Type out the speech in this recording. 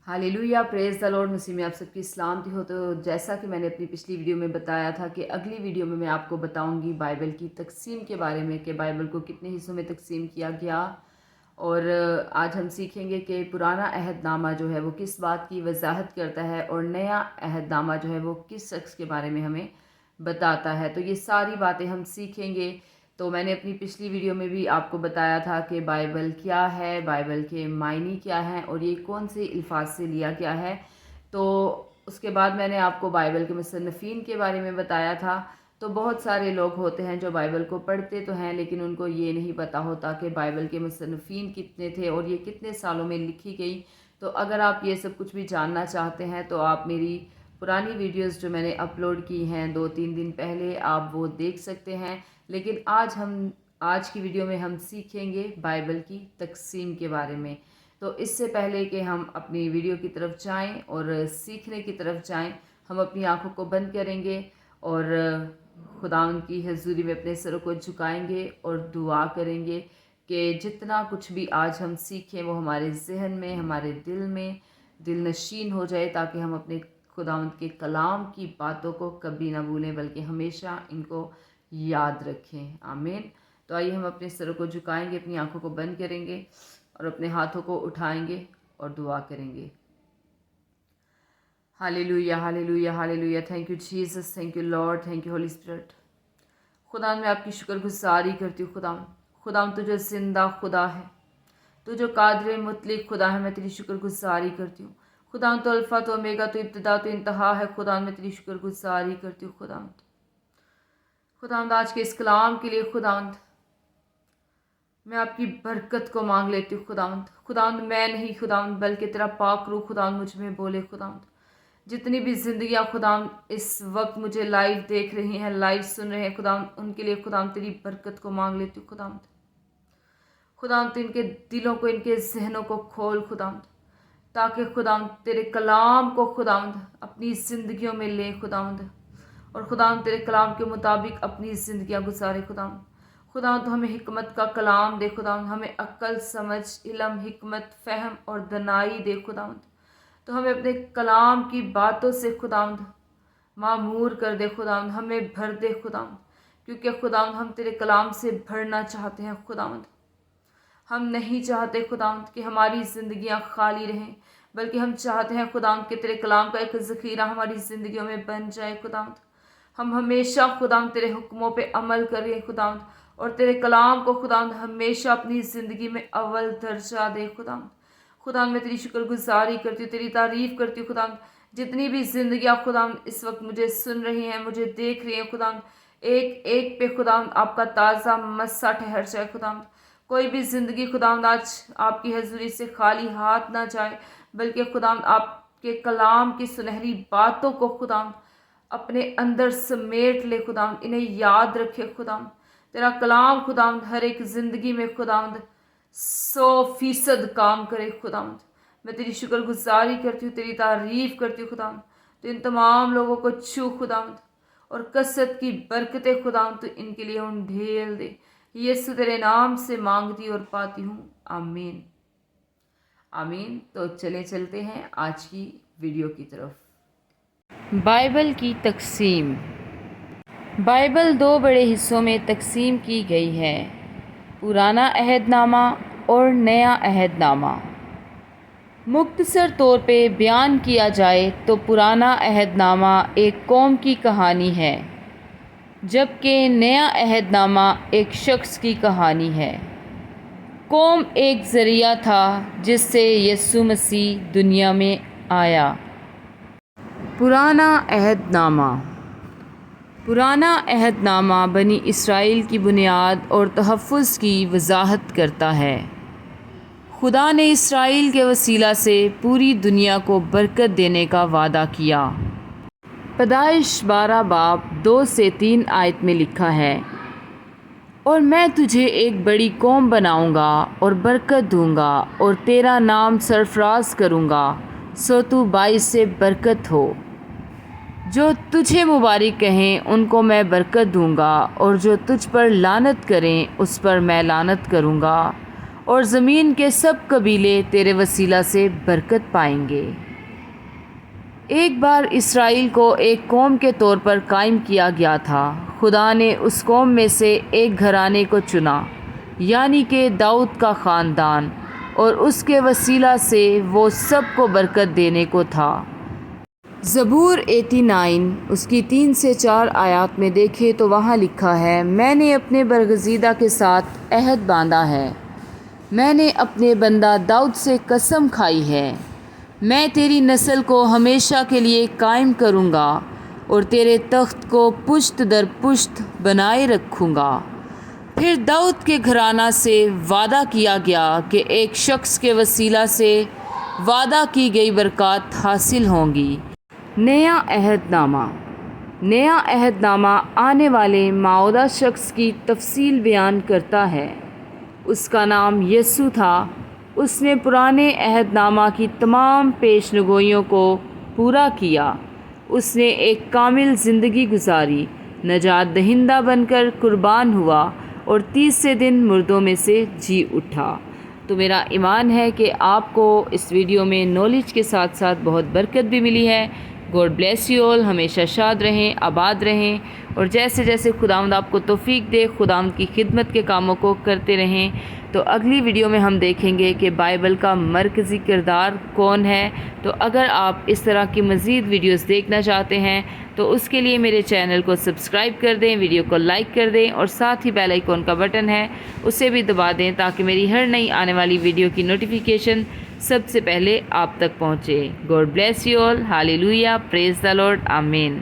Hallelujah, praise the Lord. मसीह में आप सबकी सलामती हो। तो जैसा कि मैंने अपनी पिछली वीडियो में बताया था कि अगली वीडियो में मैं आपको बताऊंगी बाइबल की तकसीम के बारे में कि बाइबल को कितने हिस्सों में तकसीम किया गया। और आज हम सीखेंगे कि पुराना अहदनामा जो है वो किस बात की वजाहत करता है और नया अहदनामा जो है वो किस शख्स के बारे में हमें बताता है। तो ये सारी बातें हम सीखेंगे। तो मैंने अपनी पिछली वीडियो में भी आपको बताया था कि बाइबल क्या है, बाइबल के मायने क्या हैं और ये कौन से अल्फाज से लिया गया है। तो उसके बाद मैंने आपको बाइबल के मुसन्निफ़ीन के बारे में बताया था। तो बहुत सारे लोग होते हैं जो बाइबल को पढ़ते तो हैं लेकिन उनको ये नहीं पता होता कि बाइबल के मुसन्निफ़ीन कितने थे और ये कितने सालों में लिखी गई। तो अगर आप ये सब कुछ भी जानना चाहते हैं तो आप मेरी पुरानी वीडियोस जो मैंने अपलोड की हैं 2-3 दिन पहले, आप वो देख सकते हैं। लेकिन आज की वीडियो में हम सीखेंगे बाइबल की तकसीम के बारे में। तो इससे पहले कि हम अपनी वीडियो की तरफ जाएं और सीखने की तरफ जाएं, हम अपनी आंखों को बंद करेंगे और खुदावंद की हजूरी में अपने सरों को झुकाएंगे और दुआ करेंगे कि जितना कुछ भी आज हम सीखें वो हमारे जहन में, हमारे दिल में दिल नशीन हो जाए, ताकि हम अपने खुदावंद के कलाम की बातों को कभी ना भूलें बल्कि हमेशा इनको याद रखें। आमीन। तो आइए हम अपने सरों को झुकाएंगे, अपनी आंखों को बंद करेंगे और अपने हाथों को उठाएंगे और दुआ करेंगे। Hallelujah, hallelujah, hallelujah. Thank you Jesus, thank you Lord, thank you Holi spirit. खुदा मैं आपकी शुक्रगुजारी करती हूँ। खुदा तू जो जिंदा खुदा है, तू जो कादिर मुतलिक खुदा है, मैं तेरी शुक्रगुजारी करती हूँ। खुदा तो अल्फ़ा तो ओमेगा, तो इब्तिदा तो इंतहा है। खुदा मैं तेरी शुक्रगुजारी करती हूँ। खुदावंद आज के इस कलाम के लिए खुदावंद मैं आपकी बरकत को मांग लेती हूँ। खुदावंद मैं नहीं खुदावंद बल्कि तेरा पाक रूह खुदावंद मुझ में बोले। खुदावंद जितनी भी जिंदगियाँ खुदावंद इस वक्त मुझे लाइव देख रही हैं, लाइव सुन रहे हैं खुदावंद, उनके लिए खुदावंद तेरी बरकत को मांग लेती हूँ। खुदावंद इनके दिलों को, इनके जहनों को खोल खुदावंद, ताकि खुदावंद तेरे कलाम को खुदावंद अपनी ज़िंदगियों में ले खुदावंद, और खुदावंद तेरे कलाम के मुताबिक अपनी ज़िंदगियाँ गुजारे। खुदावंद तो हमें हिकमत का कलाम दे खुदावंद, हमें अक्ल, समझ, इल्म, हिकमत, फ़हम और दनाई दे खुदावंद। तो हमें अपने कलाम की बातों से खुदावंद मामूर कर दे खुदावंद, हमें भर दे खुदावंद, क्योंकि खुदावंद हम तेरे कलाम से भरना चाहते हैं खुदावंद। हम नहीं चाहते खुदावंद कि हमारी ज़िंदगियां खाली रहें, बल्कि हम चाहते हैं खुदावंद कि तेरे कलाम का एक ज़ख़ीरा हमारी ज़िंदगियों में बन जाए खुदावंद। हम हमेशा खुदावंद तेरे हुक्मों पे अमल करें खुदावंद, और तेरे कलाम को खुदावंद हमेशा अपनी ज़िंदगी में अव्वल दर्जा दे खुदावंद मैं तेरी शुक्रगुजारी करती हूँ, तेरी तारीफ़ करती हूँ खुदावंद। जितनी भी ज़िंदगियाँ खुदावंद इस वक्त मुझे सुन रही हैं, मुझे देख रही हैं खुदावंद, एक एक पे खुदावंद आपका ताज़ा मस्सा ठहर जाए खुदावंद। कोई भी ज़िंदगी खुदावंद आज आपकी हजूरी से खाली हाथ ना जाए, बल्कि खुदावंद आपके कलाम की सुनहरी बातों को खुदावंद अपने अंदर समेट ले खुदावंद, इन्हें याद रखे खुदावंद। तेरा कलाम खुदावंद हर एक ज़िंदगी में खुदावंद 100% काम करे खुदावंद। मैं तेरी शुक्रगुजारी करती हूँ, तेरी तारीफ़ करती हूँ खुदावंद। तो इन तमाम लोगों को छू खुदावंद, और कसरत की बरकतें खुदावंद तो इनके लिए ढेल दे। यीशु तेरे नाम से मांगती और पाती हूँ, आमीन, आमीन। तो चलते हैं आज की वीडियो की तरफ। बाइबल की तकसीम। बाइबल दो बड़े हिस्सों में तकसीम की गई है, पुराना अहदनामा और नया अहदनामा। मुख्तसर तौर पे बयान किया जाए तो पुराना अहदनामा एक कौम की कहानी है, जबकि नया अहदनामा एक शख्स की कहानी है। कौम एक ज़रिया था जिससे यीशु मसीह दुनिया में आया। पुराना अहदनामा। पुराना अहदनामा बनी इसराइल की बुनियाद और तहफ़्फ़ुज़ की वजाहत करता है। खुदा ने इसराइल के वसीला से पूरी दुनिया को बरकत देने का वादा किया। पैदाइश 12 बाब 2 से 3 आयत में लिखा है, और मैं तुझे एक बड़ी कौम बनाऊंगा और बरकत दूंगा और तेरा नाम सरफराज करूंगा, सो तू बाइस से बरकत हो। जो तुझे मुबारक कहें उनको मैं बरकत दूंगा, और जो तुझ पर लानत करें उस पर मैं लानत करूंगा, اور زمین کے سب قبیلے تیرے وسیلہ سے برکت پائیں گے۔ ایک بار اسرائیل کو ایک قوم کے طور پر قائم کیا گیا تھا۔ خدا نے اس قوم میں سے ایک گھرانے کو چنا، یعنی کہ داؤد کا خاندان، اور اس کے وسیلہ سے وہ سب کو برکت دینے کو تھا۔ زبور 89 اس کی 3 سے 4 آیات میں دیکھے تو وہاں لکھا ہے، میں نے اپنے برگزیدہ کے ساتھ عہد باندھا ہے، میں نے اپنے بندہ داؤد سے قسم کھائی ہے، میں تیری نسل کو ہمیشہ کے لیے قائم کروں گا اور تیرے تخت کو پشت در پشت بنائے رکھوں گا۔ پھر داؤد کے گھرانہ سے وعدہ کیا گیا کہ ایک شخص کے وسیلہ سے وعدہ کی گئی برکات حاصل ہوں گی۔ نیا عہد نامہ۔ نیا عہد نامہ آنے والے موعودہ شخص کی تفصیل بیان کرتا ہے۔ اس کا نام یسوع تھا۔ اس نے پرانے عہد نامہ کی تمام پیشنگوئیوں کو پورا کیا۔ اس نے ایک کامل زندگی گزاری، نجات دہندہ بن کر قربان ہوا اور تیسرے دن مردوں میں سے جی اٹھا۔ تو میرا ایمان ہے کہ آپ کو اس ویڈیو میں نالج کے ساتھ ساتھ بہت برکت بھی ملی ہے۔ گوڈ بلیس یو آل، ہمیشہ شاد رہیں، آباد رہیں، اور جیسے جیسے خداوند آپ کو توفیق دے، خداوند کی خدمت کے کاموں کو کرتے رہیں۔ تو اگلی ویڈیو میں ہم دیکھیں گے کہ بائبل کا مرکزی کردار کون ہے۔ تو اگر آپ اس طرح کی مزید ویڈیوز دیکھنا چاہتے ہیں تو اس کے لیے میرے چینل کو سبسکرائب کر دیں، ویڈیو کو لائک کر دیں، اور ساتھ ہی بیل آئیکن کا بٹن ہے اسے بھی دبا دیں تاکہ میری ہر نئی آنے والی ویڈیو کی نوٹیفیکیشن سب سے پہلے آپ تک پہنچے۔ God bless you all, hallelujah, praise the Lord, آمین۔